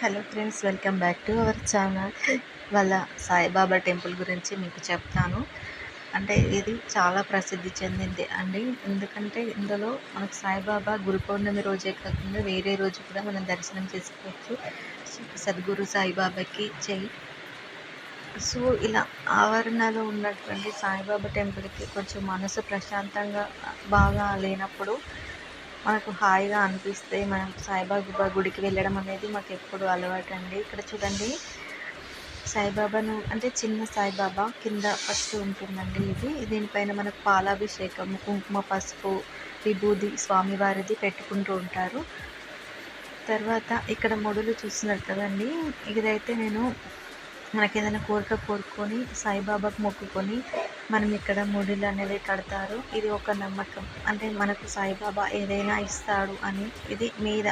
Hello friends, welcome back to our channel. వాళ్ళ Saibaba temple గురించి మీకు చెప్తాను. అంటే ఇది చాలా ప్రసిద్ధి చెందింది అండి. ఎందుకంటే ఇందులో మనకు సాయిబాబా గురు పౌర్ణమి రోజే కాకుండా వేరే రోజు కూడా మనం దర్శనం చేసుకోవచ్చు. సద్గురు సాయిబాబాకి జై. సో ఇలా ఆవరణలో ఉన్నటువంటి సాయిబాబా టెంపుల్కి కొంచెం మనసు ప్రశాంతంగా బాగా లేనప్పుడు మనకు హాయిగా అనిపిస్తే మనం సాయిబాబా గుడికి వెళ్ళడం అనేది మాకు ఎప్పుడు అలవాటు అండి. ఇక్కడ చూడండి, సాయిబాబాను అంటే చిన్న సాయిబాబా కింద ఫస్ట్ ఉంటుందండి. దీనిపైన మనకు పాలాభిషేకం, కుంకుమ, పసుపు, విభూది స్వామివారిది పెట్టుకుంటూ ఉంటారు. తర్వాత ఇక్కడ మొడులు చూస్తున్నారు కదండి, ఇదైతే నేను మనకి ఏదైనా కోరిక కోరుకొని సాయిబాబాకు మొక్కుకొని మనం ఇక్కడ ముడులు అనేవి కడతారు. ఇది ఒక నమ్మకం. అంటే మనకు సాయిబాబా ఏదైనా ఇస్తాడు అని. ఇది మీద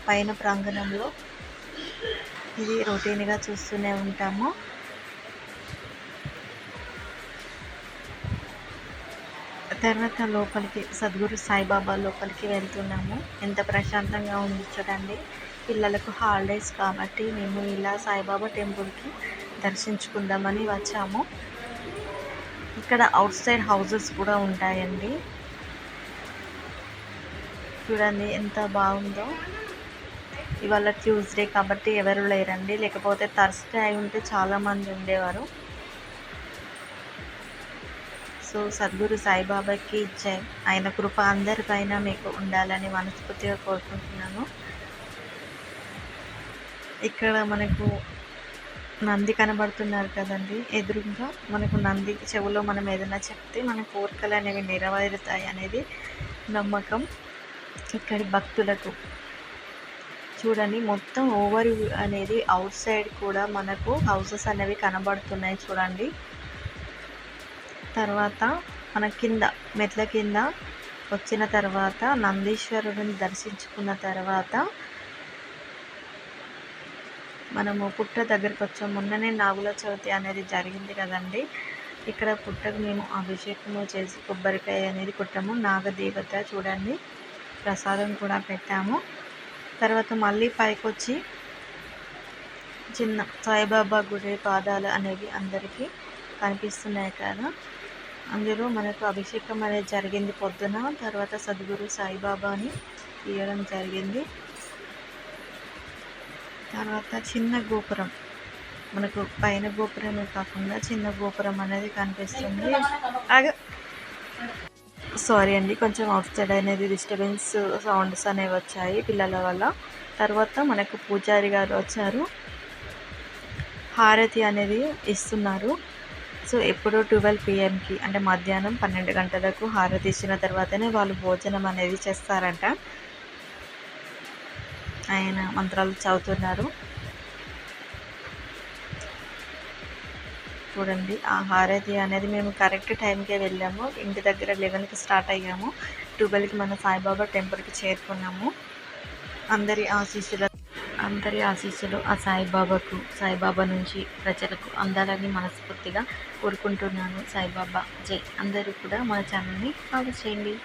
పైన ప్రాంగణంలో ఇది రొటీన్గా చూస్తూనే ఉంటాము. తర్వాత లోపలికి సద్గురు సాయిబాబా లోపలికి వెళ్తున్నాము. ఎంత ప్రశాంతంగా ఉంది చూడండి. పిల్లలకు హాలిడేస్ కాబట్టి మేము ఇలా సాయిబాబా టెంపుల్కి దర్శించుకుందామని వచ్చాము. ఇక్కడ అవుట్ సైడ్ హౌసెస్ కూడా ఉంటాయండి. చూడండి ఎంత బాగుందో. ఇవాళ ట్యూస్డే కాబట్టి ఎవరు లేరండి, లేకపోతే థర్స్డే అయి ఉంటే చాలామంది ఉండేవారు. సో సద్గురు సాయిబాబాకి జై. ఆయన కృప అందరిపైన మీకు ఉండాలని మనస్ఫూర్తిగా కోరుకుంటున్నాను. ఇక్కడ మనకు నంది కనబడుతున్నారు కదండి. ఎదురుగా మనకు నంది చెవులో మనం ఏదైనా చెప్తే మన కోరికలు అనేవి నెరవేరుతాయి అనేది నమ్మకం ఇక్కడి భక్తులకు. చూడండి, మొత్తం ఓవర్ వ్యూ అనేది అవుట్ సైడ్ కూడా మనకు హౌసెస్ అనేవి కనబడుతున్నాయి చూడండి. తర్వాత మన కింద మెట్ల కింద వచ్చిన తర్వాత నందీశ్వరుడిని దర్శించుకున్న తర్వాత మనము పుట్ట దగ్గరికి వచ్చాము. మొన్ననే నాగుల చవితి అనేది జరిగింది కదండి. ఇక్కడ పుట్టకు మేము అభిషేకము చేసి కొబ్బరికాయ అనేది కొట్టాము. నాగదేవత చూడండి, ప్రసాదం కూడా పెట్టాము. తర్వాత మళ్ళీ పైకి వచ్చి చిన్న సాయిబాబా గుడి పాదాలు అనేవి అందరికీ కనిపిస్తున్నాయి కదా. అందులో మనకు అభిషేకం అనేది జరిగింది పొద్దున. తర్వాత సద్గురు సాయిబాబాని తీయడం జరిగింది. తర్వాత చిన్న గోపురం, మనకు పైన గోపురమే కాకుండా చిన్న గోపురం అనేది కనిపిస్తుంది. సారీ అండి, కొంచెం అవుట్ సైడ్ అనేది డిస్టర్బెన్స్ సౌండ్స్ అనేవి వచ్చాయి పిల్లల వల్ల. తర్వాత మనకు పూజారి గారు వచ్చారు, హారతి అనేది ఇస్తున్నారు. సో ఎప్పుడో 12 PM అంటే మధ్యాహ్నం 12 గంటలకు హారతి ఇచ్చిన తర్వాతనే వాళ్ళు భోజనం అనేది చేస్తారంట. ఆయన మంత్రాలు చదువుతున్నారు. చూడండి, ఆ హారతి అనేది మేము కరెక్ట్ టైంకే వెళ్ళాము. ఇంటి దగ్గర 11కి స్టార్ట్ అయ్యాము. 12కి మన సాయిబాబా టెంపుల్కి చేరుకున్నాము. అందరి ఆశీస్సులు ఆ సాయిబాబా నుంచి ప్రజలకు అందాలని మనస్ఫూర్తిగా కోరుకుంటున్నాను. సాయిబాబా జై. అందరూ కూడా మన ఛానల్ని ఫాలో చేయండి.